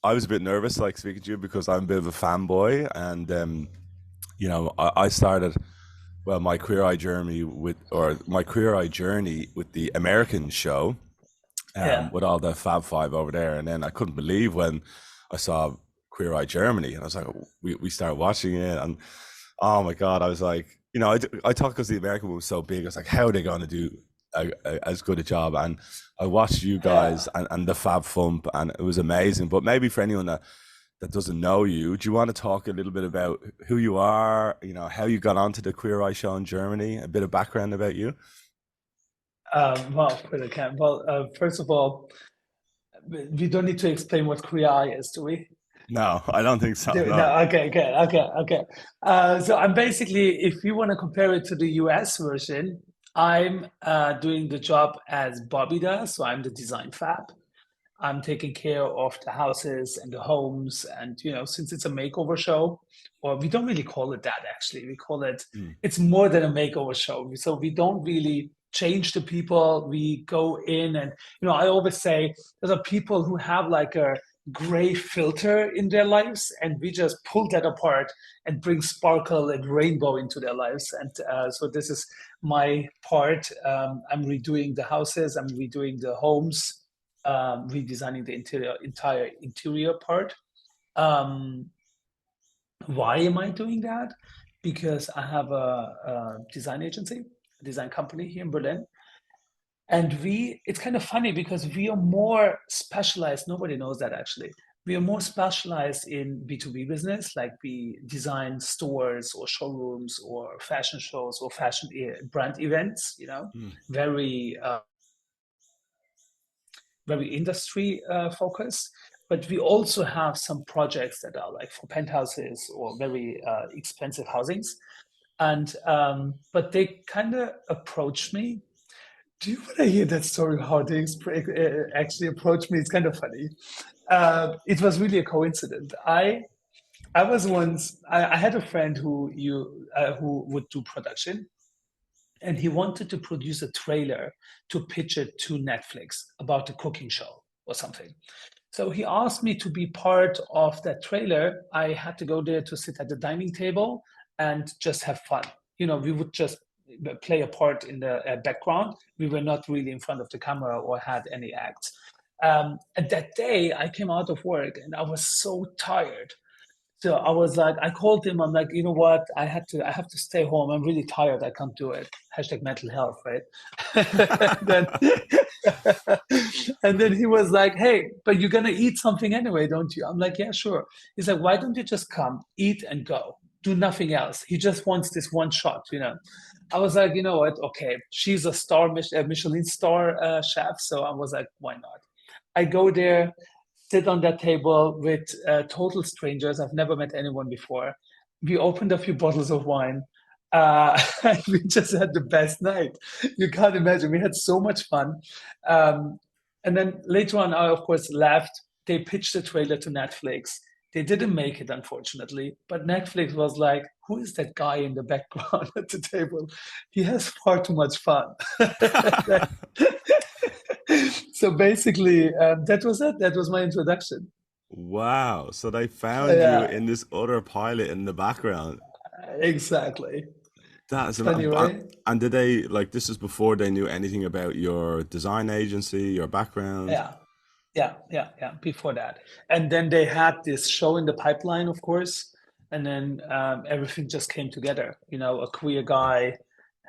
I was a bit nervous, like speaking to you, because I'm a bit of a fanboy, and I started my queer eye journey with the American show, Yeah. with all the Fab Five over there, and then I couldn't believe when I saw Queer Eye Germany, and I was like, we started watching it, and oh my god, I was like, I thought because the American one was so big, I was like, how are they going to do as good a job? And I watched you Yeah. guys and the Fab Fump, and it was amazing. But maybe for anyone that doesn't know you, do you want to talk a little bit about who you are? How you got onto the Queer Eye show in Germany, a bit of background about you. Well, of course I can. Well, first of all, we don't need to explain what Queer Eye is, do we? No, I don't think so. No, No. okay, good, okay. So I'm basically, if you want to compare it to the US version, I'm doing the job as Bobby does. So I'm the design fab. I'm taking care of the houses and the homes. And, since it's a makeover show, or we don't really call it that actually, we call it, Mm. it's more than a makeover show. So we don't really change the people. We go in and, I always say there's are people who have like a gray filter in their lives, and we just pull that apart and bring sparkle and rainbow into their lives. And so this is my part. I'm redoing the houses, I'm redoing the homes, redesigning the entire interior part. Um, why am I doing that? Because I have a design agency, a design company here in Berlin. And it's kind of funny because we are more specialized. Nobody knows that actually. We are more specialized in B2B business, like we design stores or showrooms or fashion shows or fashion brand events, Mm. very very industry focused. But we also have some projects that are like for penthouses or very expensive housings. And but they kind of approached me. Do you want to hear that story? How they actually approached me? It's kind of funny. It was really a coincidence. I was once I had a friend who would do production, and he wanted to produce a trailer to pitch it to Netflix about a cooking show or something. So he asked me to be part of that trailer. I had to go there to sit at the dining table and just have fun. We would just play a part in the background. We were not really in front of the camera or had any acts. And that day, I came out of work and I was so tired. So I was like, I called him. I'm like, you know what? I have to stay home. I'm really tired. I can't do it. Hashtag mental health, right? then, and then he was like, hey, but you're gonna eat something anyway, don't you? I'm like, yeah, sure. He's like, why don't you just come, eat and go? Do nothing else. He just wants this one shot. I was like, you know what? Okay, she's a Michelin star chef, so I was like, why not? I go there, sit on that table with total strangers. I've never met anyone before. We opened a few bottles of wine. And we just had the best night. You can't imagine. We had so much fun. Um, and then later on, I, of course, left. They pitched the trailer to Netflix. They didn't make it, unfortunately. But Netflix was like, who is that guy in the background at the table? He has far too much fun. So basically, that was it. That was my introduction. Wow. So they found you Yeah, in this other pilot in the background. exactly. That's Funny, right? and did they like this is before they knew anything about your design agency, your background? Yeah, yeah. Before that, and then they had this show in the pipeline, of course, and then everything just came together. A queer guy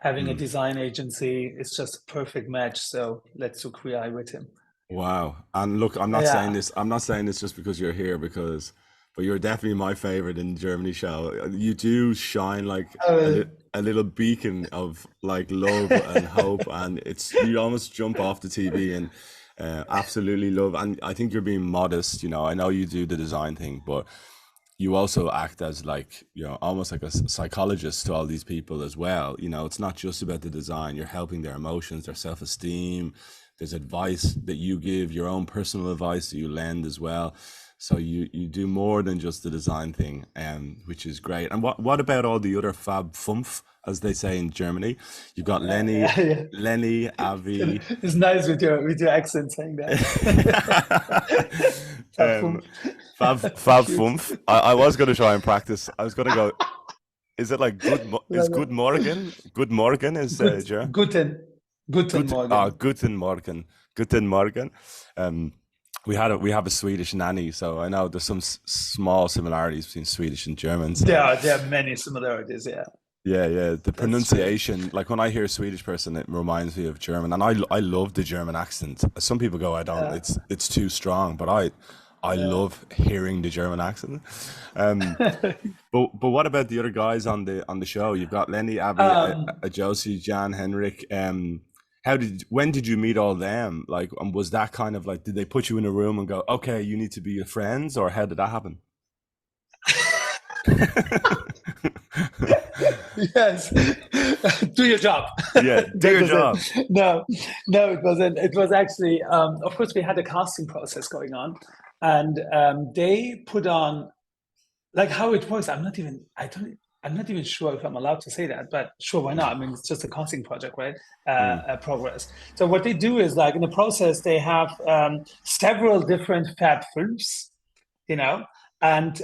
having a Mm. design agency is just a perfect match. So let's do Queer Eye with him. Wow. And look, Yeah. I'm not saying this just because you're here but you're definitely my favorite in Germany show. You do shine like Uh, a little beacon of like love and hope, and it's you almost jump off the TV and absolutely love. And I think you're being modest, I know you do the design thing, but you also act as like, almost like a psychologist to all these people as well. It's not just about the design, you're helping their emotions, their self-esteem. There's advice that you give, your own personal advice that you lend as well. So you do more than just the design thing, which is great. And what about all the other Fab Fünf, as they say in Germany? You've got Yeah, yeah. Lenny, Avi. It's nice with your accent saying that. um, Fab Fab Cute. Fünf. I was going to try and practice. I was going to go. Is it like is Love Good it. Morgen? Good Morgen is Good, German. Guten Morgen. Guten Morgen. Guten Morgen. Um, we have a Swedish nanny, so I know there's some small similarities between Swedish and German. So There are many similarities. Yeah, yeah, yeah, the that's true. pronunciation, like when I hear a Swedish person, it reminds me of German, and I love the German accent. Some people go, I don't, Uh, it's too strong, but I yeah. love hearing the German accent. Um, but what about the other guys on the show? You've got Lenny, Abby, um, Josie, Jan, Henrik. When did you meet all them? Like, was that kind of like, did they put you in a room and go, okay, you need to be your friends, or how did that happen? yes, do your job. Yeah, do That your was job. it. No, no, it wasn't. It was actually, of course, we had a casting process going on, and they put on like how it works. I'm not even sure if I'm allowed to say that, but sure, why not? I mean, it's just a casting project, right? Mm, Progress. So what they do is like in the process, they have several different fab films, you know, and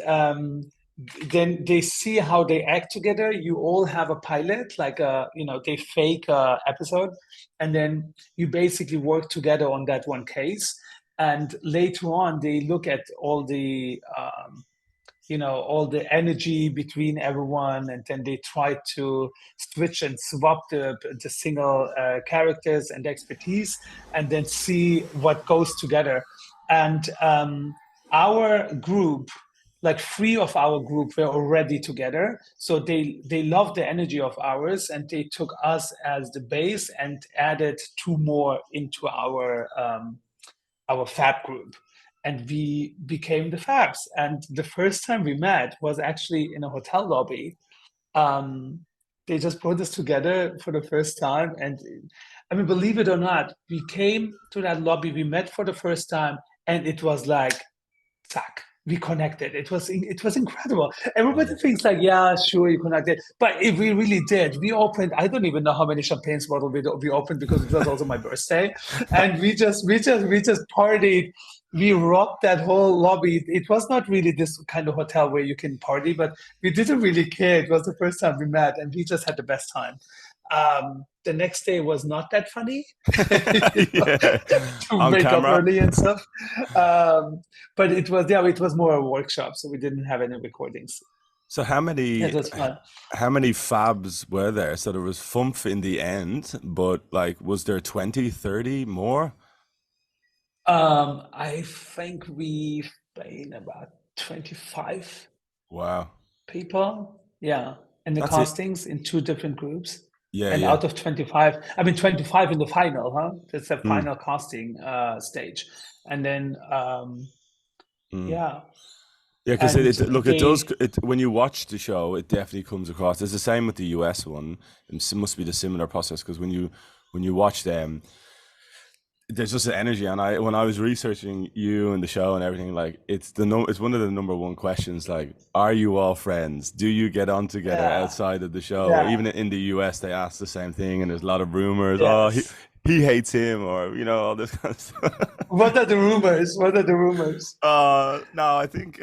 then they see how they act together. You all have a pilot, like they fake a episode, and then you basically work together on that one case. And later on, they look at all the energy between everyone, and then they try to switch and swap the single characters and expertise, and then see what goes together. And our group, like three of our group were already together, so they loved the energy of ours, and they took us as the base and added two more into our fab group, and we became the fabs. And the first time we met was actually in a hotel lobby. um, they just put us together for the first time, and I mean, believe it or not, we came to that lobby, we met for the first time, and it was like, zack, we connected. It was incredible. Everybody mm. thinks like, yeah, sure, you connected, but if we really did, we opened. I don't even know how many champagne bottles we opened, because it was also my birthday, and we just partied. We rocked that whole lobby. It was not really this kind of hotel where you can party, but we didn't really care. It was the first time we met, and we just had the best time. The next day was not that funny, Yeah, to on wake up camera. early and stuff. Um, but it was more a workshop, so we didn't have any recordings. So It was fun. how many fabs were there? So there was Fumph in the end, but like was there 20, 30 more? I think we've been about 25 Wow. people, yeah, in the That's it. castings in two different groups. Yeah, And yeah. out of 25, I mean 25 in the final, huh? That's the Mm, final casting stage. And then mm. yeah, Yeah, because and look, it does they it when you watch the show, it definitely comes across. It's the same with the US one. It must be the similar process because when you watch them, there's just an energy. And I when I was researching you and the show and everything, like it's one of the number one questions. Like, are you all friends? Do you get on together yeah, outside of the show? Or yeah, even in the US, they ask the same thing, and there's a lot of rumors. Oh, yes. he hates him, or all this kind of stuff. What are the rumors? What are the rumors? No, I think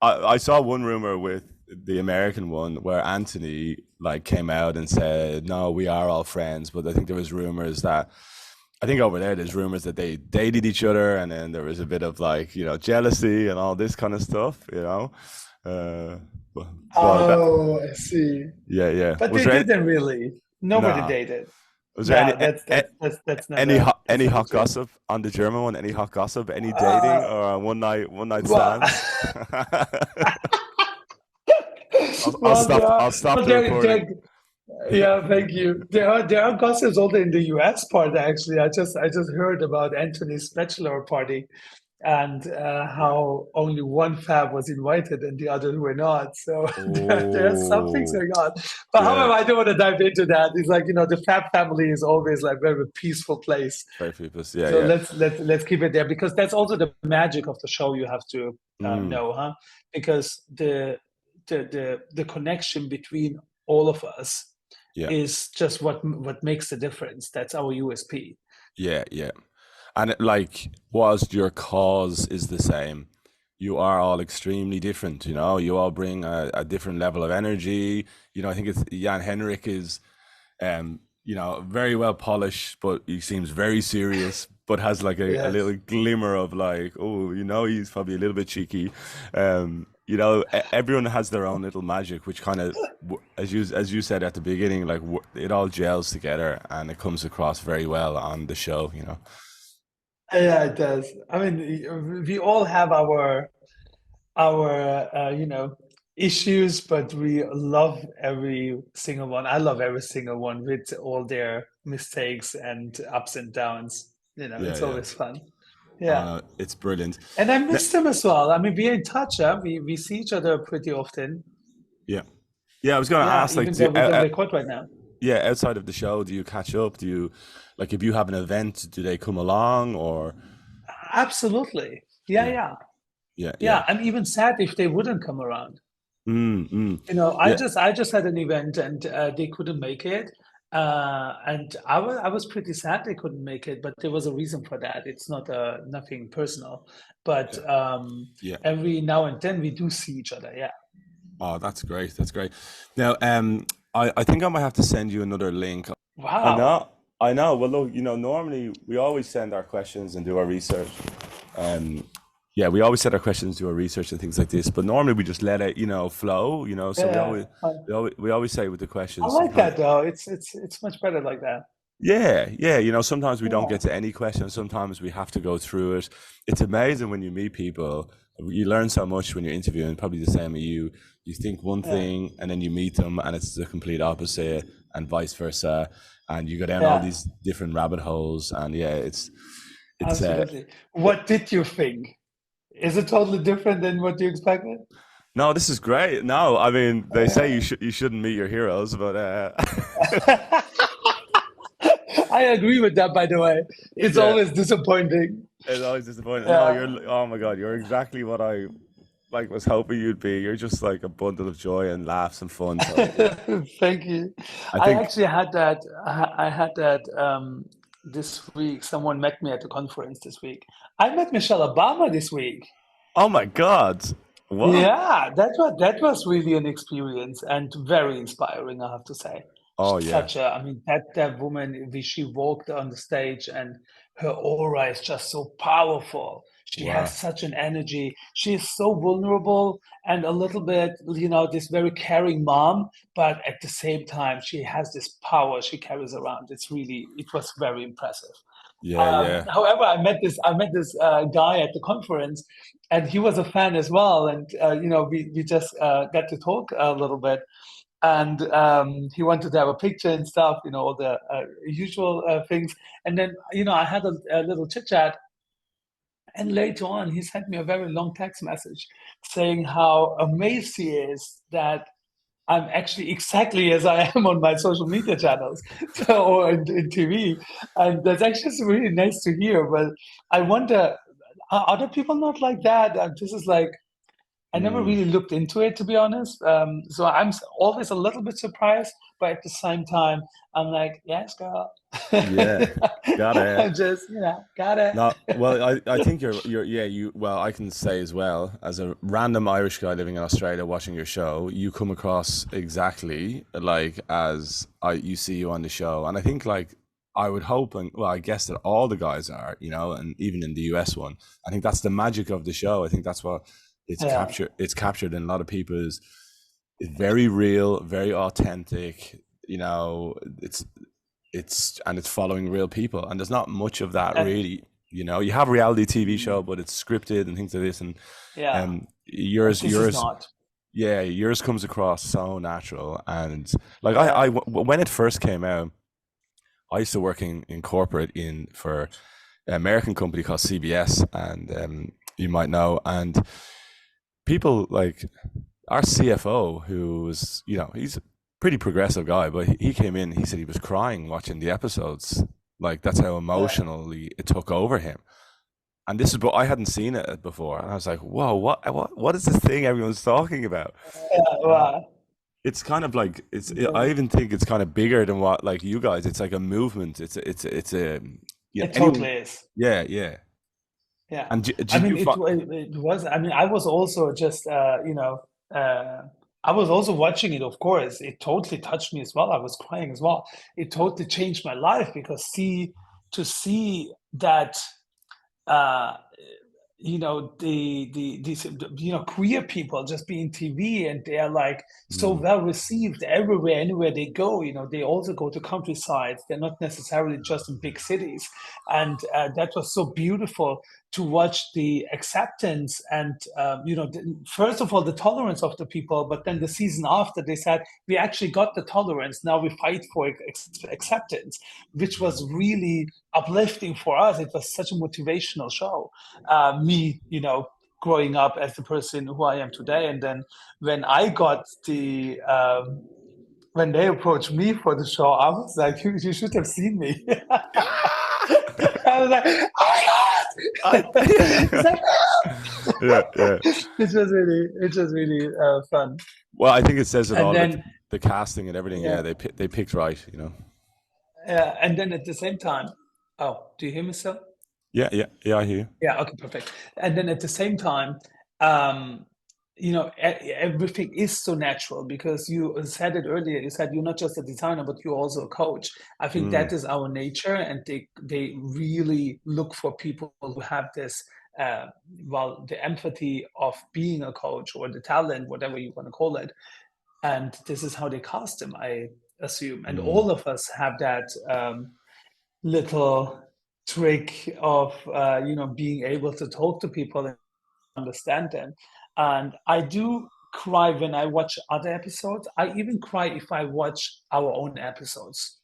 I saw one rumor with the American one where Anthony like came out and said, "No, we are all friends." But I think there was rumors that I think over there there's rumors that they dated each other, and then there was a bit of like jealousy and all this kind of stuff. Uh, but that, Oh, I see. yeah, yeah. But they didn't really. Nobody Nah, dated. was there No, that's not any the hot truth. gossip on the German one? Any hot gossip? Any dating Uh, or one night well, stands? well, I'll stop well, the recording. yeah, thank you. There are gossips also in the US part. Actually, I just heard about Anthony's bachelor party, and Yeah. how only one fab was invited and the others were not. So there's something Oh, going on. But yeah. however, I don't want to dive into that. It's like, the fab family is always like very peaceful place. Very people. Yeah, So yeah. let's keep it there, because that's also the magic of the show. You have to Mm, know, huh? Because the connection between all of us yeah, is just what makes the difference. That's our USP. yeah, yeah. And like, whilst your cause is the same, you are all extremely different. You know, you all bring a different level of energy. You know, I think it's Jan Henrik is, very well polished, but he seems very serious, but has like a little Yes. glimmer of like, oh, he's probably a little bit cheeky. Everyone has their own little magic, which kind of, as you said at the beginning, like it all gels together and it comes across very well on the show. Yeah, it does. I mean, we all have our issues, but we love every single one. I love every single one with all their mistakes and ups and downs. Yeah, It's yeah. always fun. Oh Yeah. no, it's brilliant. And I Ne- miss them as well. I mean, we're in touch, huh? We see each other pretty often. yeah, yeah. I was going to Yeah, ask, like, even though we don't record right now. yeah, outside of the show, do you catch up? Do you, like, if you have an event, do they come along or? Absolutely. Yeah, Yeah, yeah. yeah, yeah. Yeah. I'm even sad if they wouldn't come around. Mm, mm. I Yeah, just had an event and they couldn't make it. And I was pretty sad they couldn't make it, but there was a reason for that. It's not nothing personal, but yeah, yeah. every now and then we do see each other. Yeah. Oh, that's great. That's great. Now, I think I might have to send you another link. I Wow. know, I know. Well, look, normally we always send our questions and do our research. Um, yeah, we always send our questions, do our research and things like this. But normally we just let it, flow. So we Yeah. always, we always say with the I questions, like sometimes. that though. It's much better like that. Yeah, yeah. Sometimes we don't Yeah. get to any questions. Sometimes we have to go through it. It's amazing when you meet people. You learn so much when you're interviewing. Probably the same with you. You think one Yeah. thing and then you meet them and it's the complete opposite, and vice versa. And you go down all Yeah. these different rabbit holes. And yeah, it's Absolutely. What did you think? Is it totally different than what you expected? no, this is great. No, I mean they say you shouldn't meet your heroes, but I agree with that, by the way. It's yeah, always disappointing. it's always disappointing. No, Yeah. you're oh my God, you're exactly what I like was hoping you'd be. You're just like a bundle of joy and laughs and fun. So yeah, Thank you. I I think. actually had that. I had that this week. Someone met me at the conference this week. I met Michelle Obama this week. Oh my God, what? Yeah, that was really an experience and very inspiring, I have to say. Oh She's yeah, such a, I mean, that woman, she walked on the stage and her aura is just so powerful. She has wow, such an energy. She is so vulnerable and a little bit, this very caring mom, but at the same time, she has this power she carries around. It was very impressive. yeah, yeah. However, I met this guy at the conference, and he was a fan as well. And we just got to talk a little bit, and he wanted to have a picture and stuff, all the usual things. And then I had a little chit chat, and later on, he sent me a very long text message saying how amazed he is that I'm actually exactly as I am on my social media channels, or in TV, and that's actually really nice to hear. But I wonder, are other people not like that? This is like I never Mm, really looked into it, to be honest. So I'm always a little bit surprised, but at the same time, I'm like, yes, girl. yeah, got it. I'm just, got it. No, well, I think yeah, well, I can say as well, as a random Irish guy living in Australia watching your show, you come across exactly like as you see you on the show. And I think like I would hope, and well, I guess that all the guys are, and even in the US one, I think that's the magic of the show. I think that's what Yeah, it's captured in a lot of people's. It's very real, very authentic. It's it's following real people, and there's not much of that and really. You have a reality TV show, but it's scripted and things like this, and yeah, and this is yours, not. yeah, yours comes across so natural. And like Yeah, when it first came out, I used to work in corporate for an American company called CBS, and you might know, and people like our CFO, who was, he's a pretty progressive guy, but he came in, he said he was crying watching the episodes. Like that's how yeah, emotionally it took over him. and this is, but I hadn't seen it before, and I was like, "Whoa, what is this thing everyone's talking about?" Uh, Wow. it's kind of like I Yeah. even think it's kind of bigger than what like you guys. It's like a movement. It's a It anyone. totally is. Yeah, yeah. Yeah. And I did mean, you find? it was, I mean, I was also just, I was also watching it, of course. It totally touched me as well. I was crying as well. It totally changed my life because to see that uh, these queer people just being TV and they are like so Mm, well received everywhere, anywhere they go. They also go to countrysides. They're not necessarily just in big cities, and that was so beautiful to watch the acceptance and first of all the tolerance of the people, but then the season after they said we actually got the tolerance. Now we fight for acceptance, which was really uplifting for us. It was such a motivational show. Me, growing up as the person who I am today. And then when I got when they approached me for the show, I was like, you should have seen me. I was like, oh my God! It's like, yeah, yeah. it was really fun. Well, I think it says it And all. Like then, the casting and everything. yeah, Yeah, they picked right. You know. and then at the same time, oh, do you hear me still? Yeah, yeah, yeah. I hear you. Yeah, okay, perfect. And then at the same time, um, everything is so natural because you said it earlier. You said you're not just a designer, but you're also a coach. I think Mm, that is our nature, and they really look for people who have this, uh, well, the empathy of being a coach or the talent, whatever you want to call it. And this is how they cast them, I assume. And mm, all of us have that. Little trick of being able to talk to people and understand them. And I do cry when I watch other episodes. I even cry if I watch our own episodes.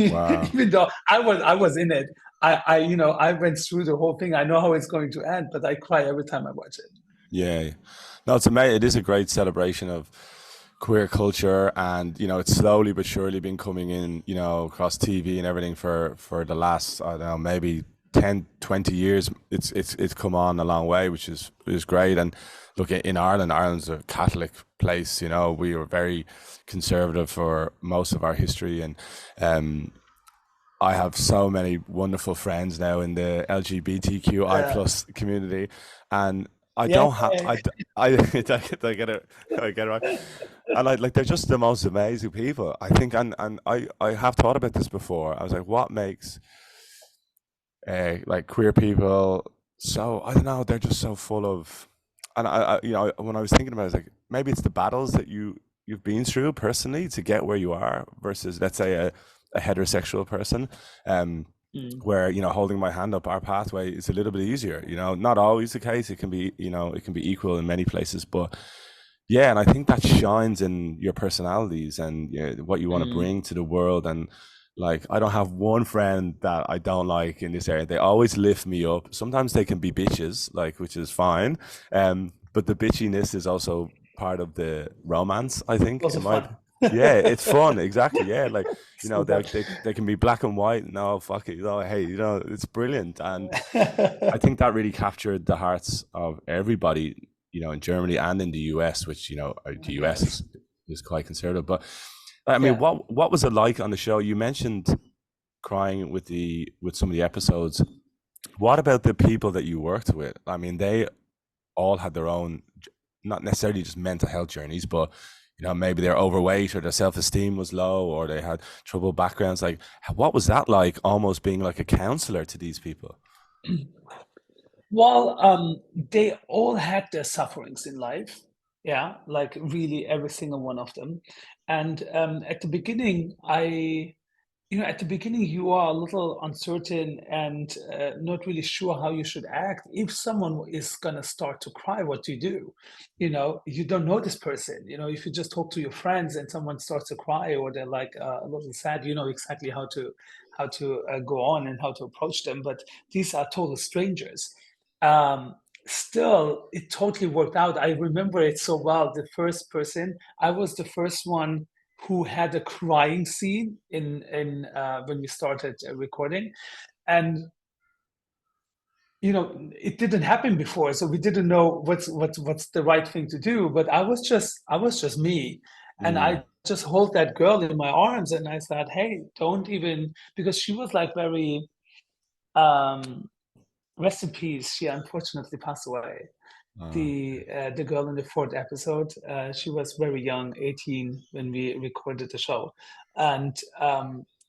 wow. Even though I was in it, I went through the whole thing. I know how it's going to end, but I cry every time I watch it. Yeah. No, it's amazing. It is a great celebration of queer culture, and it's slowly but surely been coming in, across TV and everything for the last, I don't know, maybe 10, 20 years. It's come on a long way, which is great. And look, in Ireland's a Catholic place. We were very conservative for most of our history, and um I have so many wonderful friends now in the LGBTQI Yeah, plus community, and I yeah, don't have I get it, I get it right, and like they're just the most amazing people. I think, and I have thought about this before. I was like, what makes like queer people so, I don't know, they're just so full of, and when I was thinking about it, I was like, maybe it's the battles that you've been through personally to get where you are versus, let's say, a heterosexual person, um mm, where, holding my hand up, our pathway is a little bit easier. Not always the case. It can be, it can be equal in many places, but yeah, and I think that shines in your personalities and, what you want to mm. bring to the world. And like, I don't have one friend that I don't like in this area. They always lift me up. Sometimes they can be bitches, like, which is fine. But the bitchiness is also part of the romance, I think, Also in my fun. opinion. Yeah, it's fun. Exactly. Yeah. Like, So they can be black and white. No, fuck it. Hey, it's brilliant. And I fun. think that really captured the hearts of everybody, in Germany and in the US, which, the US Yes. is quite conservative. But I mean, Yeah. what was it like on the show? You mentioned crying with some of the episodes. What about the people that you worked with? I mean, they all had their own, not necessarily just mental health journeys, but maybe they're overweight or their self-esteem was low or they had troubled backgrounds. Like, what was that like? Almost being like a counselor to these people. Well, they all had their sufferings in life. Yeah, like really every single one of them. And at the beginning, at the beginning, you are a little uncertain and not really sure how you should act. If someone is going to start to cry, what do you do? You don't know this person. If you just talk to your friends and someone starts to cry or they're like a little sad, you know exactly how to go on and how to approach them. But these are total strangers. Um, Still, it totally worked out. I remember it so well. The first person, I was the first one who had a crying scene in when we started recording, and it didn't happen before, so we didn't know what's the right thing to do. But I was just me, and Mm, I just hold that girl in my arms, and I said, "Hey, don't even," because she was like very um, rest in peace. She unfortunately passed away. uh, The girl in the fourth episode, she was very young, 18, when we recorded the show, and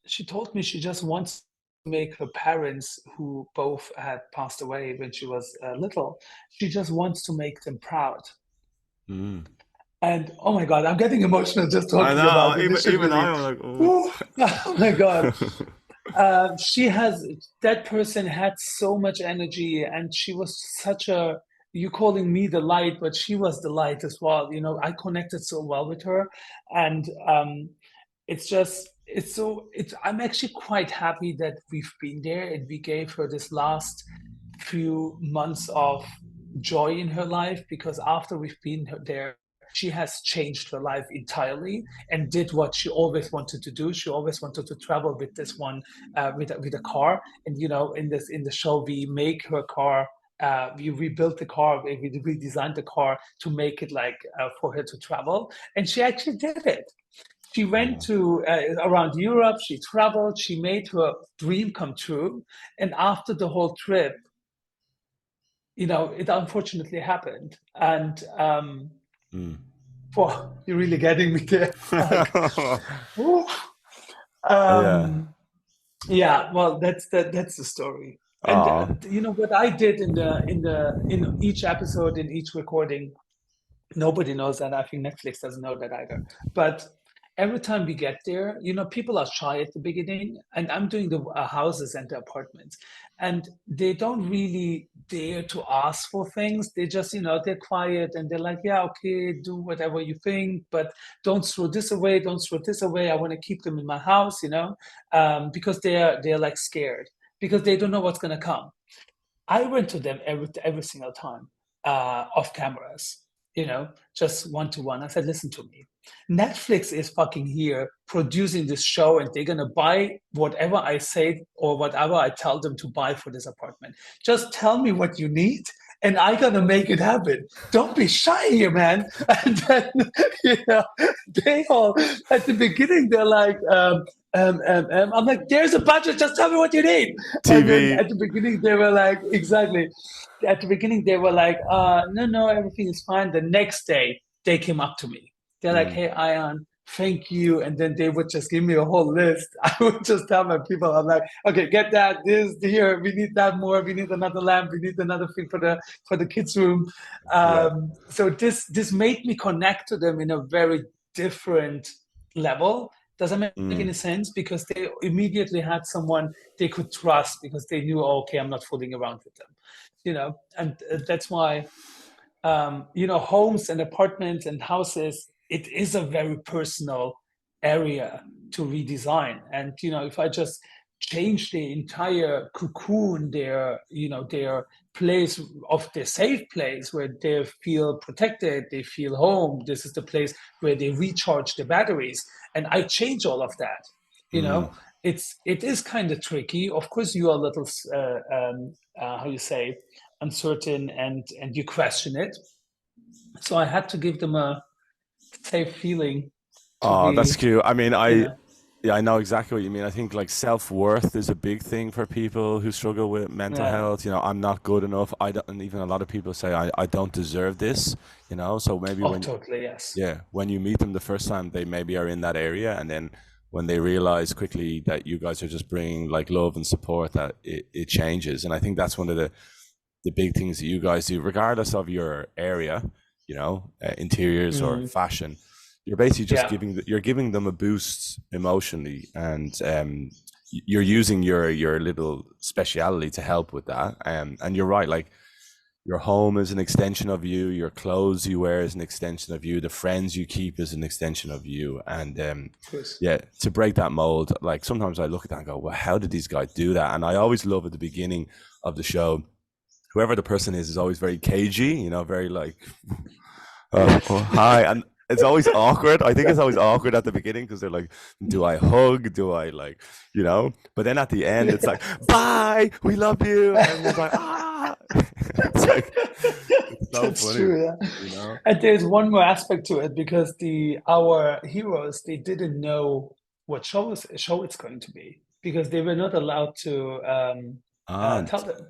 she told me she just wants to make her parents, who both had passed away when she was little, she just wants to make them proud. mm. And oh my God, I'm getting emotional just I talking about know. it. This should Even really, I'm like, oh. oh, oh my God. She has that person had so much energy, and she was such a, you calling me the light, but she was the light as well. I connected so well with her, and it's just it's so it's I'm actually quite happy that we've been there and we gave her this last few months of joy in her life, because after we've been there, she has changed her life entirely and did what she always wanted to do. She always wanted to travel with this one, with a car. And in the show, we make her car. We rebuilt the car. We redesigned the car to make it like for her to travel, and she actually did it. She went Oh. to around Europe. She traveled. She made her dream come true. And after the whole trip, it unfortunately happened. And Mm. you're really getting me there. Fuck. Woo. Yeah. Um, yeah, well, that's the story. And Oh. what I did in each episode, in each recording, nobody knows that. I think Netflix doesn't know that either. But every time we get there, people are shy at the beginning, and I'm doing the houses and the apartments, and they don't really dare to ask for things. They just, they're quiet and they're like, yeah, okay, do whatever you think, but don't throw this away, don't throw this away. I want to keep them in my house, because they're like scared because they don't know what's gonna come. I went to them every single time, off cameras, just one to one. I said, listen to me. Netflix is fucking here producing this show, and they're gonna buy whatever I say or whatever I tell them to buy for this apartment. Just tell me what you need, and I gonna make it happen. Don't be shy here, man. And then, you know, they all at the beginning they're like, I'm like, there's a budget. Just tell me what you need. And then TV. at the beginning, they were like, exactly. At the beginning, they were like, no, no, everything is fine. The next day, they came up to me. They're like, Mm. hey, Ayan, thank you. And then they would just give me a whole list. I would just tell my people, I'm like, okay, get that, this, here, we need that more. We need another lamp. We need another thing for the kids' room. Yeah. So this made me connect to them in a very different level. Does that make Mm. any sense? Because they immediately had someone they could trust, because they knew, oh, okay, I'm not fooling around with them, and that's why, homes and apartments and houses, it is a very personal area to redesign. And, if I just change the entire cocoon, their place of their safe place where they feel protected, they feel home. This is the place where they recharge the batteries. And I change all of that, you Mm. know, it is kind of tricky. Of course, you are a little, how you say, uncertain, and you question it. So I had to give them a safe feeling to Oh, that's be, cute. I mean, you know, yeah, I know exactly what you mean. I think like self-worth is a big thing for people who struggle with mental yeah. health. I'm not good enough. I don't, and even a lot of people say I don't deserve this, So maybe Oh, when, totally, yes. yeah, when you meet them the first time, they maybe are in that area, and then when they realize quickly that you guys are just bringing like love and support, that it changes. And I think that's one of the big things that you guys do, regardless of your area, interiors or Mm, fashion. You're basically just yeah. you're giving them a boost emotionally, and you're using your little speciality to help with that. And you're right, like your home is an extension of you, your clothes you wear is an extension of you, the friends you keep is an extension of you. And Of course. yeah, to break that mold, like sometimes I look at that and go, well, how did these guys do that? And I always love at the beginning of the show, whoever the person is always very cagey, very like, oh, hi. And it's always awkward. I think it's always awkward at the beginning because they're like, "Do I hug? Do I like, you know?" But then at the end, it's like, "Bye, we love you." Everyone's like, "Ah!" It's like it's so That's funny, true, yeah. you know. And there's one more aspect to it because the our heroes they didn't know what show it's going to be because they were not allowed to And tell them,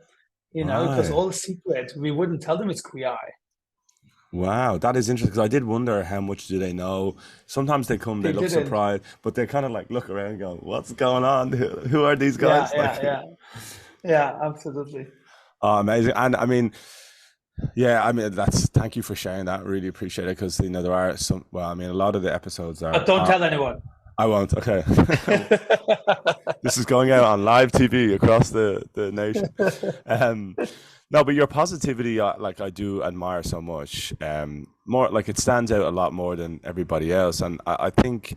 you know, because right, all secret we wouldn't tell them it's queer eye. wow, that is interesting because I did wonder how much do they know. Sometimes they come, they They look didn't. surprised, but they kind of like look around and go, "What's going on? Who are these Yeah, guys?" yeah, Like, yeah, yeah, absolutely. oh, amazing. And I mean, yeah, I mean, that's thank you for sharing that. Really appreciate it because you know there are some. Well, I mean, a lot of the episodes But don't are. tell anyone. I won't. Okay, this is going out on live TV across the nation. Um, no, but your positivity, like I do admire so much. More like it stands out a lot more than everybody else, and I think.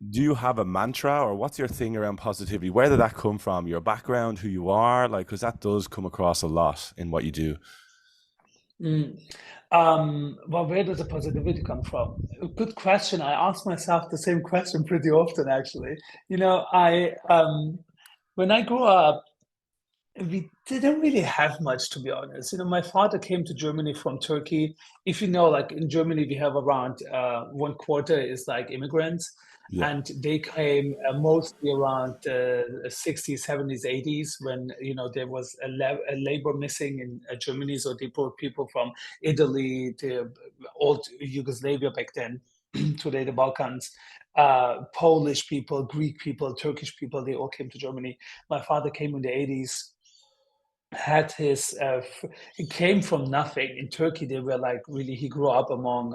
Do you have a mantra or what's your thing around positivity? Where did that come from? Your background, who you are, like, because that does come across a lot in what you do. Mm. Well, where does the positivity come from? A good question. I ask myself the same question pretty often, actually. You know, I when I grew up, we didn't really have much, to be honest. You know, my father came to Germany from Turkey. If you know, like in Germany, we have around one quarter is like immigrants, Yeah. and they came mostly around the 60s, 70s, 80s when, you know, there was a labor missing in Germany. So they brought people from Italy, to old Yugoslavia back then, today the Balkans, Polish people, Greek people, Turkish people, they all came to Germany. My father came in the 80s, had his he came from nothing in Turkey. They were like really, he grew up among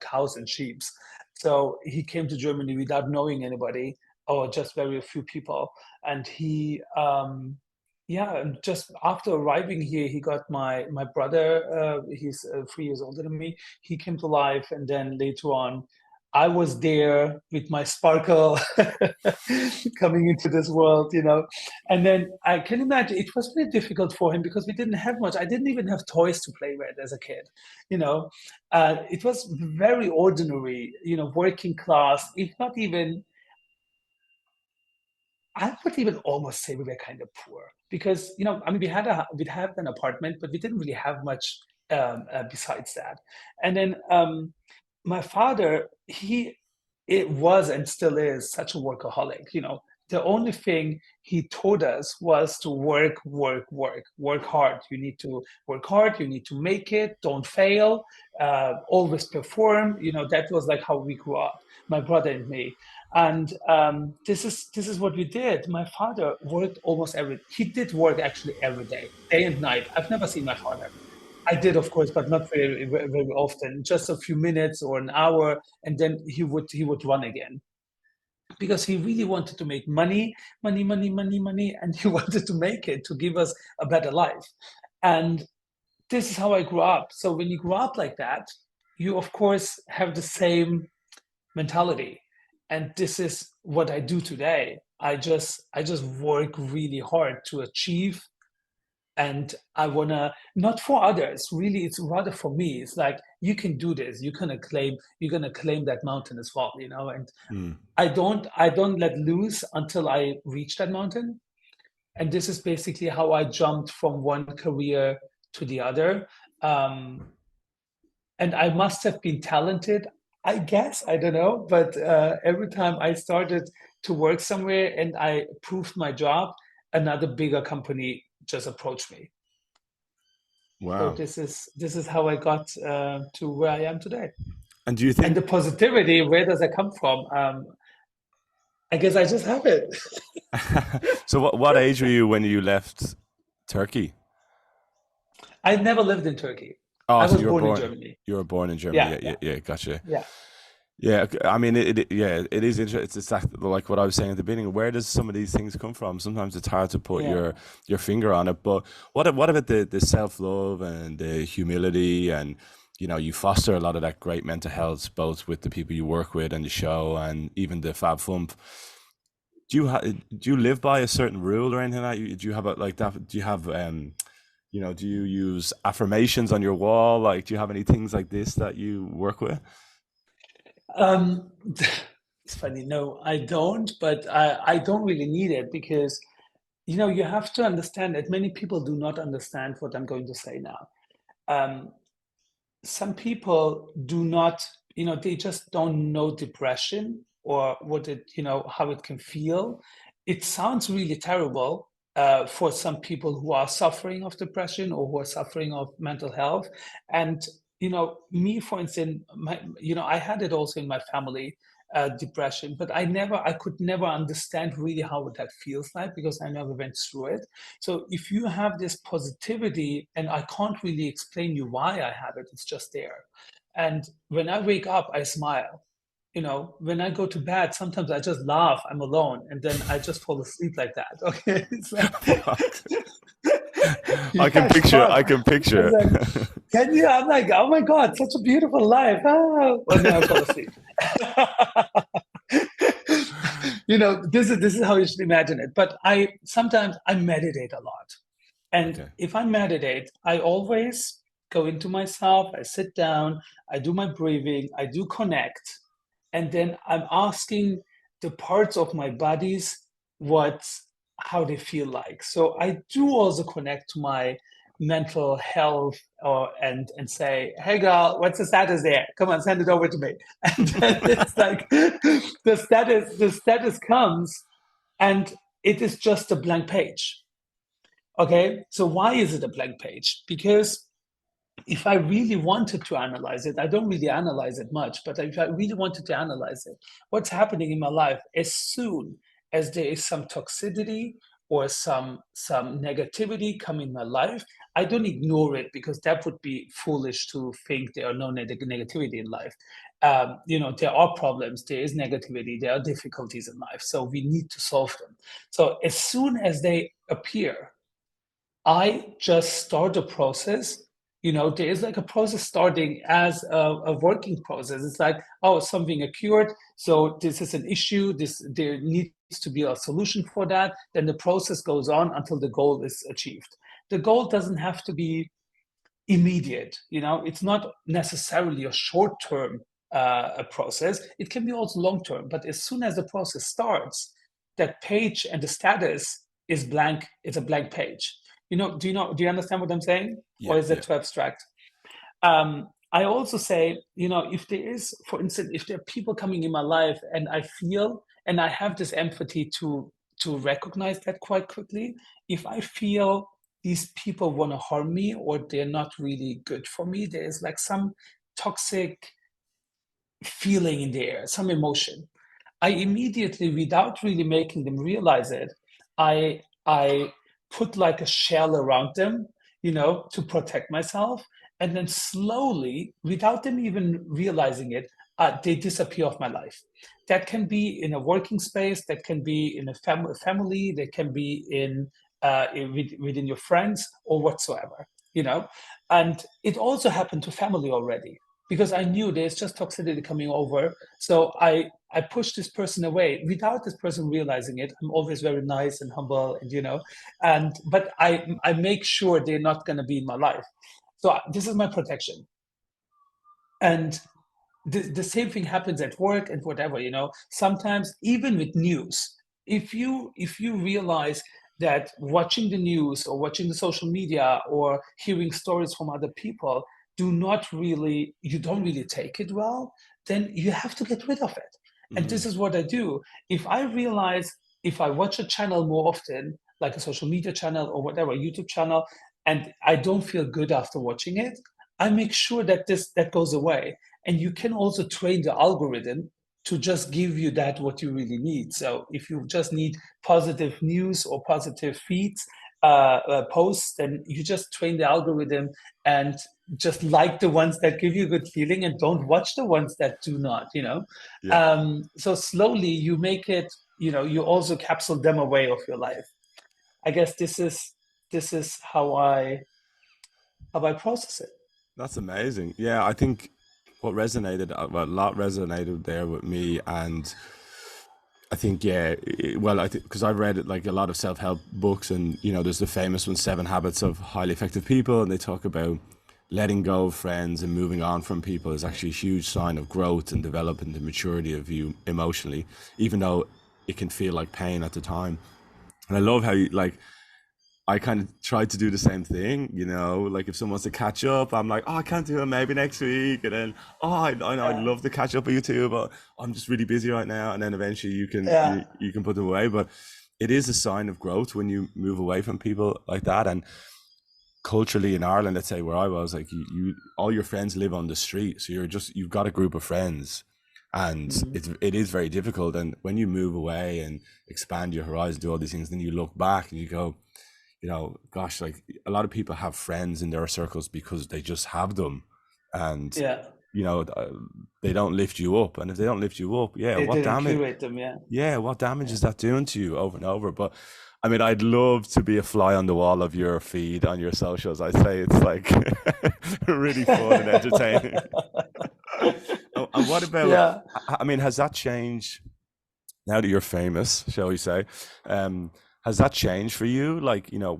cows and sheep, so he came to Germany without knowing anybody or just very few people. And he yeah, and just after arriving here he got my brother, he's 3 years older than me. He came to life, and then later on I was there with my sparkle coming into this world, you know. And then I can imagine it was very difficult for him because we didn't have much. I didn't even have toys to play with as a kid, you know. It was very ordinary, you know, working class, if not even, I would even almost say we were kind of poor because, you know, I mean, we'd have an apartment, but we didn't really have much besides that. And then my father, he it was and still is such a workaholic. You know, the only thing he taught us was to work, work, work, work hard. You need to work hard. You need to make it. Don't fail. Always perform. You know, that was like how we grew up, my brother and me. And this is what we did. My father worked almost every. He did work actually every day and night. I've never seen my father. I did, of course, but not very often. Just a few minutes or an hour, and then he would run again because he really wanted to make money, money, money, money, money, and he wanted to make it to give us a better life. And this is how I grew up. So when you grow up like that, you of course have the same mentality, and this is what I do today. I just work really hard to achieve, and I wanna, not for others, really, it's rather for me. It's like you can do this. You're gonna claim that mountain as well, you know. And Mm. I don't let loose until I reach that mountain. And this is basically how I jumped from one career to the other. Um, and I must have been talented, I guess. I don't know, but every time I started to work somewhere and I proved my job, another bigger company just approached me. So Wow. this is how I got to where I am today. And do you And the think, positivity, where does that come from? I guess I just have it. so what age were you when you left Turkey? I never lived in Turkey. Oh, I so was born in Germany. you were born in Germany. Yeah, Yeah, yeah, yeah, yeah, gotcha. yeah, Yeah, I mean, yeah, it is interesting. It's exactly like what I was saying at the beginning. Where does some of these things come from? Sometimes it's hard to put yeah. your finger on it. But what about the self love and the humility and you know you foster a lot of that great mental health both with the people you work with and the show and even the Fab Fump. Do you live by a certain rule or anything like that? Do you have a like that? Do you have you know, do you use affirmations on your wall? Like, do you have any things like this that you work with? Um, it's funny. No, I don't, but I don't really need it because, you have to understand that many people do not understand what I'm going to say now. Um, some people do not, they just don't know depression or what it, how it can feel. It sounds really terrible for some people who are suffering of depression or who are suffering of mental health. And, me, for instance, I had it also in my family, depression, but I could never understand really how that feels like because I never went through it. So if you have this positivity, and I can't really explain you why I have it, it's just there. And when I wake up, I smile. When I go to bed, sometimes I just laugh. I'm alone, and then I just fall asleep like that. Okay, it's like, What? I can yeah, picture. sure. I can picture It's it. like, can you? I'm like, oh my god, such a beautiful life. Ah. Well, then I fall asleep. This is how you should imagine it. But I sometimes I meditate a lot. And Okay. if I meditate, I always go into myself, I sit down, I do my breathing, I do connect, and then I'm asking the parts of my bodies what how they feel like. So I do also connect to my mental health and say, hey girl, what's the status there? Come on, send it over to me. And then it's like the status comes and it is just a blank page. Okay, so why is it a blank page? Because if I really wanted to analyze it, I don't really analyze it much, but if I really wanted to analyze it, what's happening in my life, as soon as there is some toxicity or some negativity come in my life, I don't ignore it because that would be foolish to think there are no negativity in life. There are problems, there is negativity, there are difficulties in life, so we need to solve them. So as soon as they appear, I just start a process. There is like a process starting as a working process. It's like, oh, something occurred. So this is an issue. There needs to be a solution for that. Then the process goes on until the goal is achieved. The goal doesn't have to be immediate. It's not necessarily a short-term a process. It can be also long-term. But as soon as the process starts, that page and the status is blank. It's a blank page. Do you understand what I'm saying? Yeah. Or is that Yeah. too abstract? I also say, if there is, for instance, if there are people coming in my life and I feel and I have this empathy to recognize that quite quickly, if I feel these people want to harm me or they're not really good for me, there is like some toxic feeling in the air, some emotion. I immediately, without really making them realize it, I put like a shell around them, to protect myself, and then slowly, without them even realizing it, they disappear off my life. That can be in a working space, that can be in a family, that can be within your friends or whatsoever, And it also happened to family already because I knew there's just toxicity coming over. So I push this person away without this person realizing it. I'm always very nice and humble, but I make sure they're not going to be in my life. So this is my protection. And the same thing happens at work and whatever. Sometimes even with news, if you realize that watching the news or watching the social media or hearing stories from other people you don't really take it well, then you have to get rid of it. And this Hmm. is what I do. If I realize, if I watch a channel more often, like a social media channel or whatever, YouTube channel, and I don't feel good after watching it, I make sure that goes away. And you can also train the algorithm to just give you that what you really need. So if you just need positive news or positive feeds, posts, then you just train the algorithm and just like the ones that give you a good feeling and don't watch the ones that do not. Yeah. So slowly you make it, you also capsule them away of your life. I guess this is how I process it. That's amazing. Yeah, I think what resonated, well, a lot resonated there with me, and I think yeah, well, I think because I've read it like a lot of self help books, and there's the famous one, Seven Habits of Highly Effective People, and they talk about letting go of friends and moving on from people is actually a huge sign of growth and development and maturity of you emotionally, even though it can feel like pain at the time. And I love how you like, I kind of tried to do the same thing, you know, like if someone wants to catch up, I'm like, oh, I can't do it, maybe next week. And then, oh, I know I'd Yeah. love to catch up with you too, but I'm just really busy right now. And then eventually Yeah. you can put them away. But it is a sign of growth when you move away from people like that. And culturally in Ireland, let's say where I was, like you all your friends live on the street. So you've got a group of friends, and Mhm. it is very difficult. And when you move away and expand your horizon, do all these things, then you look back and you go, you know, gosh, like a lot of people have friends in their circles because they just have them, and Yeah. you know, they don't lift you up. And if they don't lift you up, It didn't curate them. Yeah. what damage Yeah. is that doing to you over and over? But I mean, I'd love to be a fly on the wall of your feed on your socials. I'd say it's like really fun and entertaining. And what about, Yeah. I mean, has that changed now that you're famous, shall we say? Has that changed for you? Like, you know,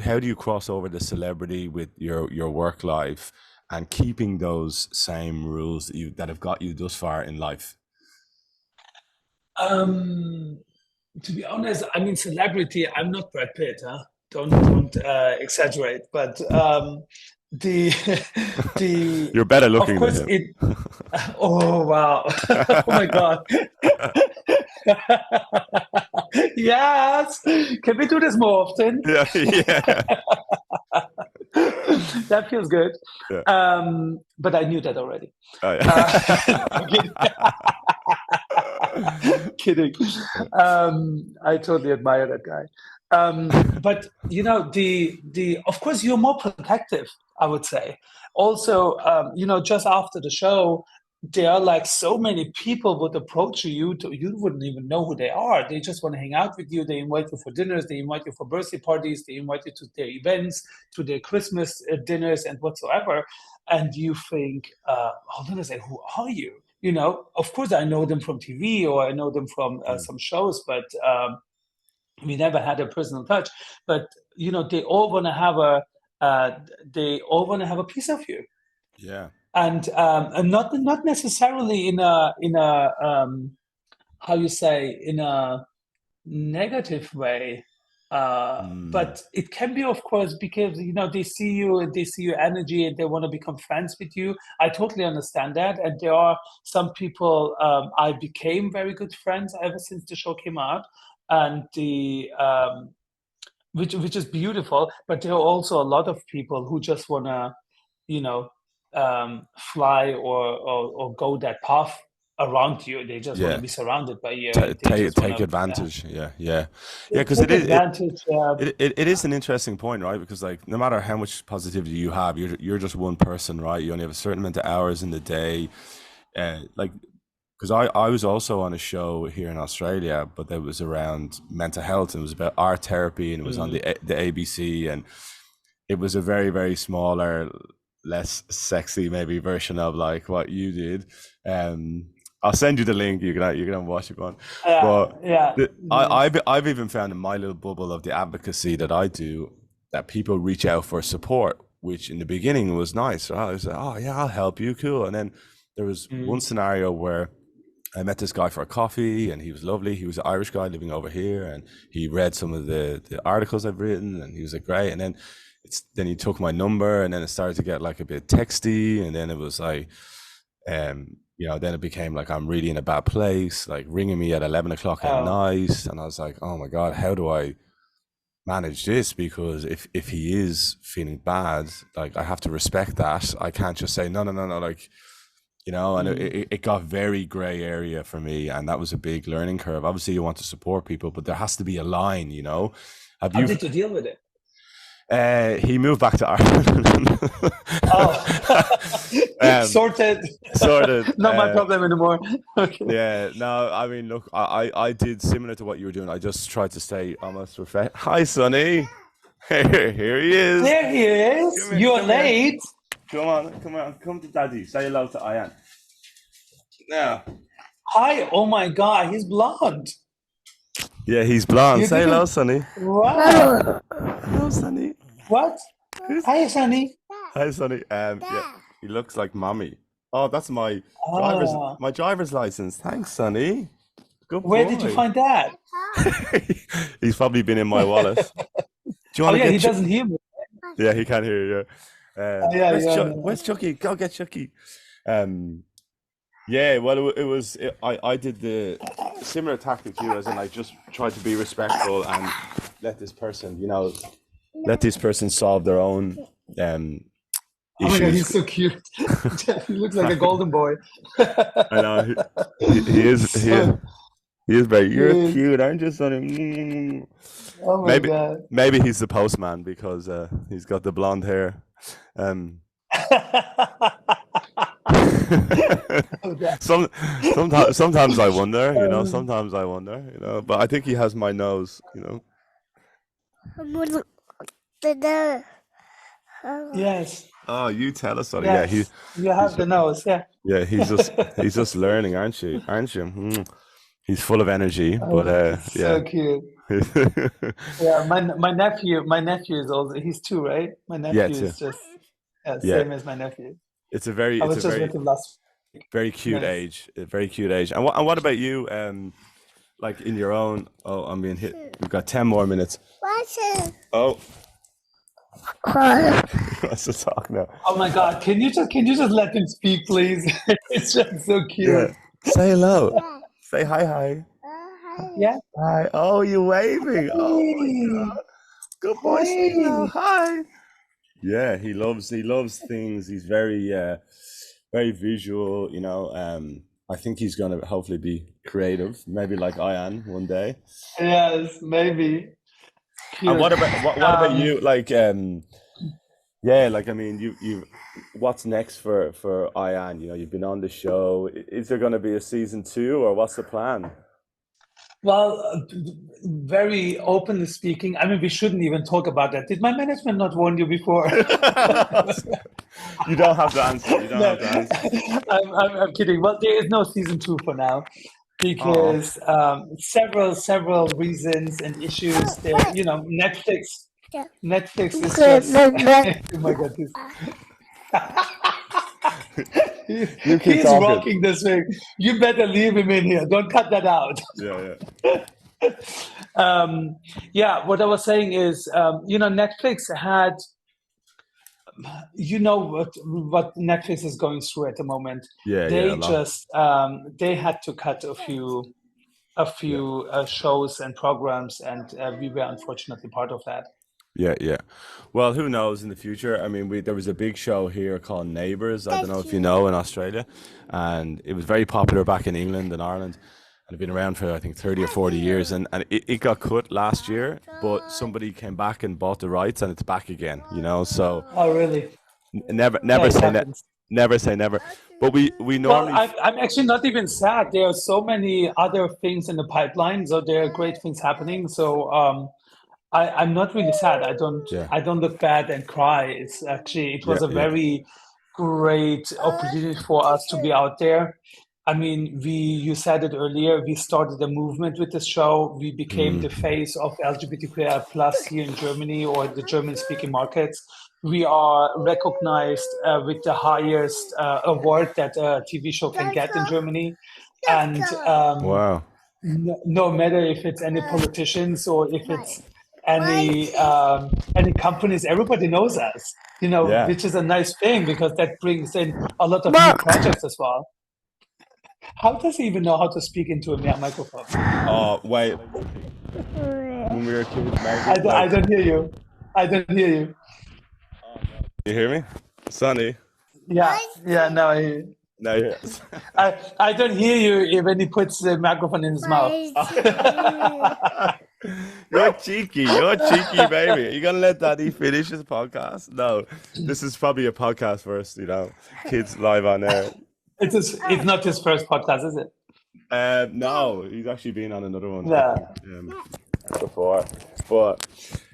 how do you cross over the celebrity with your work life and keeping those same rules that have got you thus far in life? Um, to be honest, I mean, celebrity. I'm not Brad Pitt, huh? Don't exaggerate. But the the You're better of looking than course him. it. Oh wow! Oh my God! Yes. Can we do this more often? Yeah, yeah, That feels good. yeah. But I knew that already. Oh, I'm kidding. Kidding. I totally admire that guy. But you know, the of course you're more protective, I would say. Also, you know, just after the show, there are like so many people would approach you, you wouldn't even know who they are. They just want to hang out with you. They invite you for dinners. They invite you for birthday parties. They invite you to their events, to their Christmas dinners, and whatsoever. And you think, hold on a second, who are you? You know, of course, I know them from TV or I know them from Mm, some shows, but we never had a personal touch. But you know, uh, they all want to have a piece of you, yeah. and not necessarily in a how you say, in a negative way. Mm, But it can be, of course, because you know they see you and they see your energy and they want to become friends with you. I totally understand that, and there are some people I became very good friends ever since the show came out, and the which is beautiful. But there are also a lot of people who just want to, you know, fly or go that path around you. They just want to yeah. be surrounded by you, and they Take just want take to advantage. Yeah, yeah, yeah. Because take advantage. it is an interesting point, right? Because like no matter how much positivity you have, you're just one person, right? You only have a certain amount of hours in the day. Like because I was also on a show here in Australia, but that was around mental health and it was about art therapy and it was on Mm. the ABC and it was a very very smaller, less sexy maybe version of like what you did. Um, I'll send you the link. You can watch it on. Yeah, But yeah, nice. I've even found in my little bubble of the advocacy that I do that people reach out for support, which in the beginning was nice. I was like, oh yeah, I'll help you, cool. And then there was one Mm. scenario where I met this guy for a coffee and he was lovely. He was an Irish guy living over here and he read some of the articles I've written and he was like, great. And then then he took my number and then it started to get like a bit texty and then it was like, you know, then it became like I'm really in a bad place, like ringing me at 11 o'clock at Oh, night. And I was like, oh my God, how do I manage this? Because if he is feeling bad, like I have to respect that. I can't just say, no, no, no, no, like, you know, and mm. it got very gray area for me. And that was a big learning curve. Obviously, you want to support people, but there has to be a line, you know. Have How you? did you deal with it? He moved back to Ireland. Oh, um, sorted. sorted. Not my problem anymore. Okay. Yeah, no, I mean, look, I did similar to what you were doing. I just tried to stay almost perfect. Hi, Sonny. Here he is. There he is. Come here, You're come here. late. Come on, come to Daddy. Say hello to Ayan. Now, Hi. Oh my God, he's blonde. yeah, he's blonde. You Say hello, didn't. Sonny. Wow. Hello, Sonny. What? Who's Hi, Sunny. Hi, Sonny. Yeah, he looks like mommy. Oh, that's Ah, my driver's license. Thanks, Sonny. Good where did you boy. find that? He's probably been in my wallet. Do you Oh want to yeah, he get? doesn't hear me. Yeah, he can't hear you. Yeah, yeah, Where's Chucky? Go get Chucky. Um, yeah. Well, I did the similar tactic to you, as in I just tried to be respectful and let this person, let this person solve their own um oh my God, issues. he's so cute. He looks like a golden boy. I know he is So he is very. You're cute. cute, aren't you, Sonny? Oh my Maybe God. maybe he's the postman because he's got the blonde hair. Um, Oh, that- sometimes I wonder, Sometimes I wonder, But I think he has my nose. yes, Oh, you tell us, Sonny. Yeah, yes, you he's have the nose. Yeah. yeah, he's just learning, aren't you? Aren't you? He's full of energy, but Oh, yeah. so cute. Yeah, my nephew is also, he's two, right? My Yeah, nephew too. is just Yeah, same as my nephew. it's a very I it's was a just with very him last. very cute Nice. age, a very cute age. And what about you? Like in your own. Oh, I'm being hit. We've got 10 more minutes. Oh, what's the talk now? Oh my God, can you just let him speak, please? It's just so Yeah. cute. Say hello. Say hi. Yeah. Hi. Oh, you're waving. Oh my Hey, God. Good boy. Say hello. hey. Hi. Yeah, he loves things. He's very visual. I think he's gonna hopefully be creative, maybe like Ayan one day. Yes, maybe. And Cute. what about Um, you? Like yeah, like I mean, you what's next for Ayan? You've been on the show. Is there going to be a season two, or what's the plan? well, very openly speaking, I mean, we shouldn't even talk about that. Did my management not warn you before? You don't have to answer. You don't No, have to answer. I'm kidding. Well, there is no season two for now Oh, because several reasons and issues. There, Netflix is just. Oh my God, you keep he's talking. rocking this thing. You better leave him in here. Don't cut that out. Yeah, Um, yeah, what I was saying is, Netflix had, what Netflix is going through at the moment. yeah, yeah. A They lot. just they had to cut a few Yeah. shows and programs, and we were unfortunately part of that. Yeah, yeah. Well, who knows in the future? I mean, there was a big show here called Neighbours. I don't know if you know, in Australia, and it was very popular back in England and Ireland, and it's been around for I think 30 or 40 years, and it got cut last year, but somebody came back and bought the rights, and it's back again. So Oh, really? never Yeah, never it say happens. never say never. But we Well, normally I'm actually not even sad. There are so many other things in the pipeline, so there are great things happening. So I'm not really sad. I don't yeah, I don't look bad and cry. It yeah, was a yeah. very great opportunity for us to be out there. I mean, you said it earlier, we started a movement with this show. We became the Mm, face of LGBTQI plus here in Germany or the German speaking markets. We are recognized with the highest award that a TV show can get in Germany. And wow. no matter if it's any politicians or if it's any companies, everybody knows us, Yeah. which is a nice thing because that brings in a lot of new projects as well. How does he even know how to speak into a microphone? Oh, wait. When we were kids, I maybe don't, I like. don't hear you. I don't hear you. You hear me, Sonny? Yeah, yeah, no, No, yes. I don't hear you when he puts the microphone in his mouth. You're cheeky, baby. Are you gonna let Daddy finish his podcast? No, this is probably a podcast first. Kids live on air. It's not his first podcast, is it? No, he's actually been on another one, I Yeah. think, before. But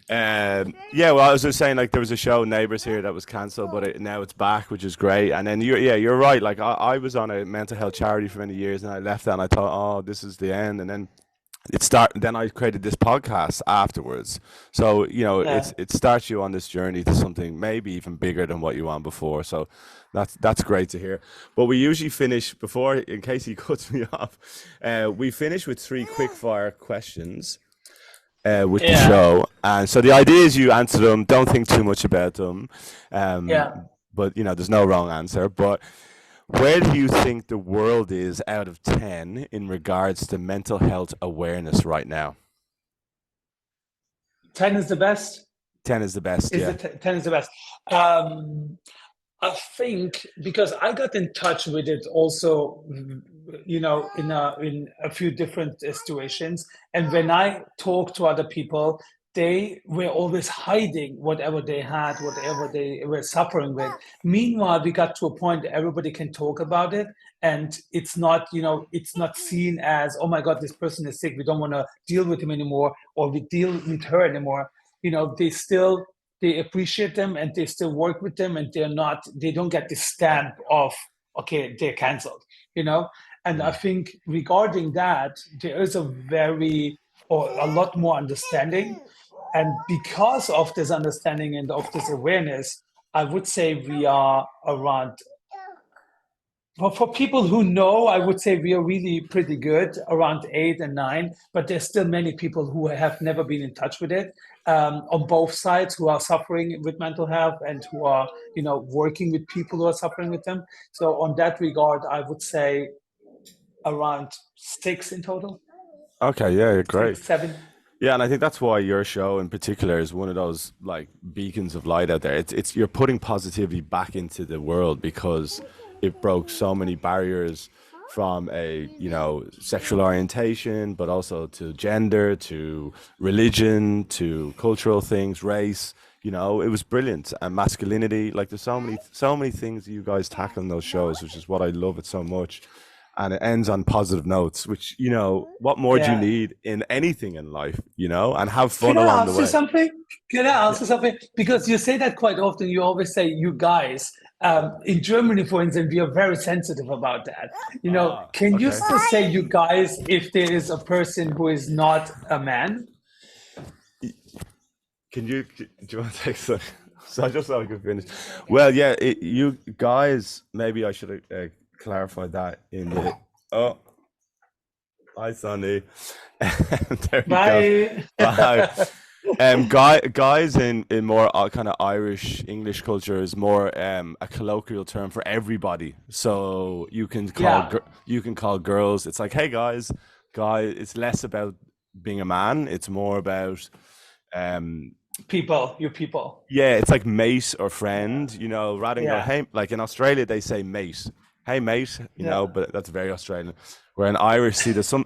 yeah, well, I was just saying, like, there was a show, Neighbours, here that was cancelled, but now it's back, which is great. And then you're right. Like, I was on a mental health charity for many years, and I left that, and I thought, oh, this is the end. And then then I created this podcast afterwards. So, Yeah, it starts you on this journey to something maybe even bigger than what you were on before. So that's great to hear. But we usually finish before, in case he cuts me off, we finish with three quick fire questions with the yeah, show. And so the idea is you answer them, don't think too much about them. Um, yeah. but there's no wrong answer. But where do you think the world is out of 10 in regards to mental health awareness right now? 10 is the best. 10 is the best, Is yeah. the 10 is the best. Um, I think because I got in touch with it also, in a few different situations, and when I talk to other people, they were always hiding whatever they had, whatever they were suffering with. Meanwhile, we got to a point everybody can talk about it, and it's not seen as, oh my God, this person is sick. We don't want to deal with him anymore, or we deal with her anymore. They appreciate them and they still work with them, and they don't get the stamp of, okay, they're canceled, you know and I Mm. think regarding that there is a very or a lot more understanding, and because of this understanding and of this awareness, I would say we are around, for people who know, I would say we are really pretty good, around 8 and 9. But there's still many people who have never been in touch with it, on both sides, who are suffering with mental health and who are, working with people who are suffering with them. So on that regard, I would say around 6 in total, Okay, yeah, great. 6, 7. Yeah, and I think that's why your show in particular is one of those like beacons of light out there. It's you're putting positivity back into the world because it broke so many barriers from a, sexual orientation, but also to gender, to religion, to cultural things, race. It was brilliant. And masculinity, like there's so many things that you guys tackle in those shows, which is what I love it so much. And it ends on positive notes, which, what more do you Yeah. need in anything in life, and have Can fun I along the ask you way. something? Can I Yeah. ask you something? Because you say that quite often. You always say "you guys." In Germany, for instance, we are very sensitive about that. Ah, Can you okay. still say "you guys" if there is a person who is not a man? Do you want to take some? So just so I can finish. Well, yeah, you guys, maybe I should have clarified that in the. Oh, hi, Sunny. There we go. Bye. Bye. Guys in more kind of Irish English culture is more a colloquial term for everybody. So Yeah, you can call girls. It's like, hey guys, guy. It's less about being a man. It's more about um people, you people. yeah. It's like mate or friend. Rather than go Yeah, hey. Like in Australia, they say mate. Hey mate. yeah. But that's very Australian. Where in Irish, see, there's some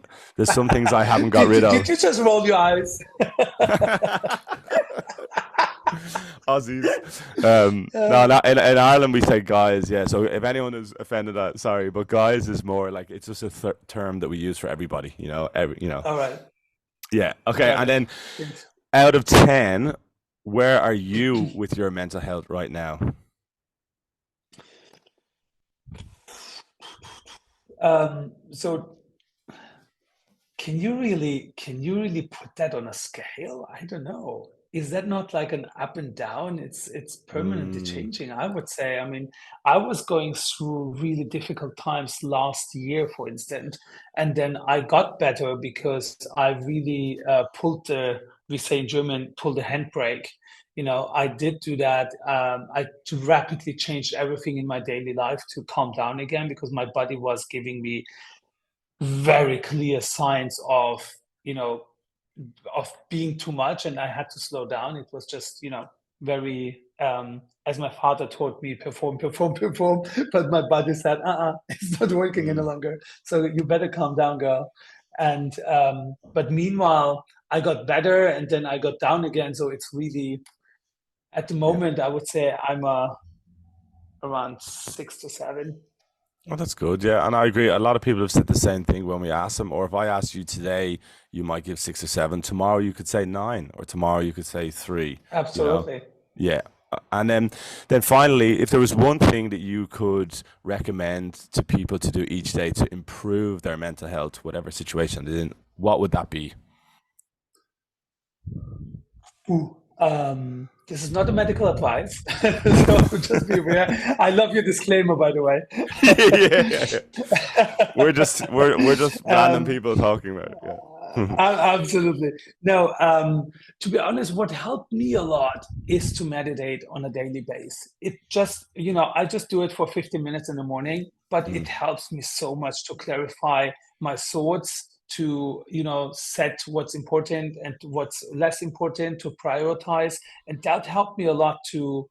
things I haven't got rid Did of. you just roll your eyes? Aussies. No, no, in Ireland we say guys, yeah. So if anyone is offended, sorry, but guys is more like it's just a term that we use for everybody. All right, Yeah. Okay, got and it. then Thanks. out of 10, where are you with your mental health right now? So can you really put that on a scale? I don't know. Is that not like an up and down? It's permanently Mm, changing, I would say. I mean, I was going through really difficult times last year, for instance, and then I got better because I really pulled we say in German, pulled the handbrake. I did do that. I rapidly changed everything in my daily life to calm down again because my body was giving me very clear signs you know of being too much, and I had to slow down. It was just very, as my father taught me, perform, perform, perform. But my body said, it's not working any mm, longer, so you better calm down, girl. And but meanwhile I got better, and then I got down again. So it's really, at the yeah. moment, I would say I'm around 6 to 7. Oh, that's good. Yeah, and I agree. A lot of people have said the same thing when we ask them. Or if I asked you today, you might give 6 or 7. Tomorrow you could say 9, or tomorrow you could say 3. You know. Absolutely. Yeah. And then finally, if there was one thing that you could recommend to people to do each day to improve their mental health, whatever situation they're in, what would that be? Ooh, this is not a medical advice, so just be aware. I love your disclaimer, by the way. Yeah, yeah, yeah. We're just random um, people talking about it. Yeah. Absolutely. No, to be honest, what helped me a lot is to meditate on a daily basis. It just, I just do it for 15 minutes in the morning, but it Mm. helps me so much to clarify my thoughts, to, set what's important and what's less important, to prioritize. And that helped me a lot to,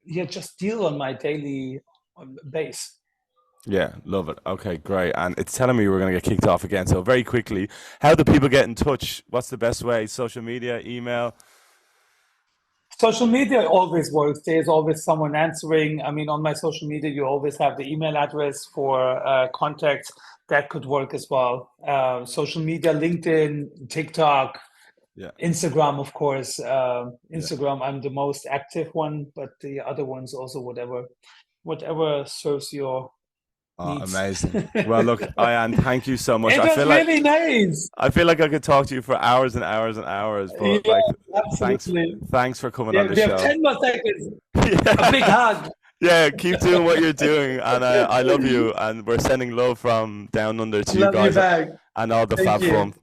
yeah, just deal on my daily base. Yeah, love it. Okay, great. And it's telling me we're going to get kicked off again. So very quickly, how do people get in touch? What's the best way? Social media, email? Social media always works. There's always someone answering. I mean, on my social media, you always have the email address for contacts. That could work as well. Social media, LinkedIn, TikTok, Yeah, Instagram, of course. yeah. Instagram, I'm the most active one, but the other ones also, whatever serves your Oh, needs. amazing. Well, look, Ayan, thank you so much. It was really nice. I feel like I could talk to you for hours and hours and hours, but Yeah, like thanks absolutely. thanks for coming on Yeah, the we have show. 10 more seconds. A big Yeah. hug. Yeah, keep doing what you're doing and I love you and we're sending love from down under to you Love you guys back. and all the Thank Fab you. Fun